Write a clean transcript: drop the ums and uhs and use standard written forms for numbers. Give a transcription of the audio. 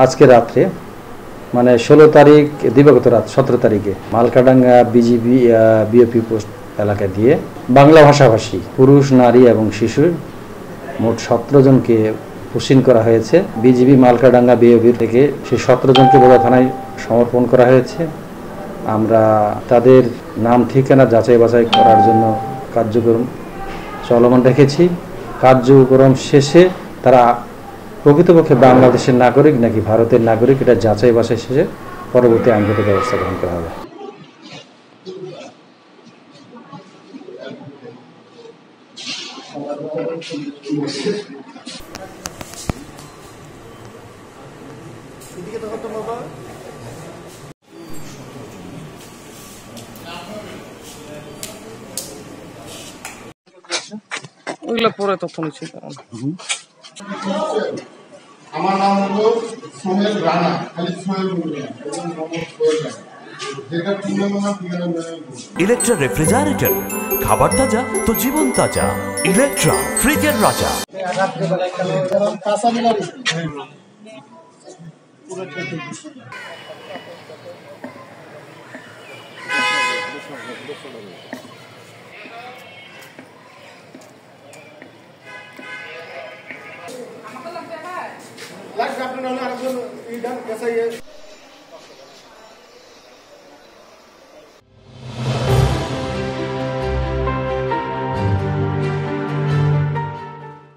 আজকে রাত্রে মানে 16 তারিখ দিবাগত রাত 17 তারিখে মালকাডাঙ্গা বিজিবি বিওপি পোস্ট এলাকা দিয়ে বাংলা ভাষাভাষী পুরুষ, নারী এবং শিশু মোট 17 জনকে পুশিন করা হয়েছে। বিজিবি মালকাডাঙ্গা বিওপি থেকে সেই 17 জনকে বোদা থানায় সমর্পণ করা হয়েছে। আমরা তাদের নাম ঠিকানা যাচাই বাছাই করার জন্য কার্যক্রম চলমান রেখেছি। কার্যক্রম শেষে তারা প্রকৃতপক্ষে বাংলাদেশের নাগরিক নাকি ভারতের নাগরিক এটা যাচাই বাছাই শেষে পরবর্তী আইনগত ব্যবস্থা গ্রহণ করা হবে। ওইগুলো পরে তথ্য নিচ্ছি। আমার নাম হলো সোহেল রানা, খালি সোহেল বলবেন। ইলেকট্রা রেফ্রিজারেটর, খাবার তাজা তো জীবন তাজা। ইলেকট্রা, ফ্রিজের রাজা। লাগবে আপনার আরেকজন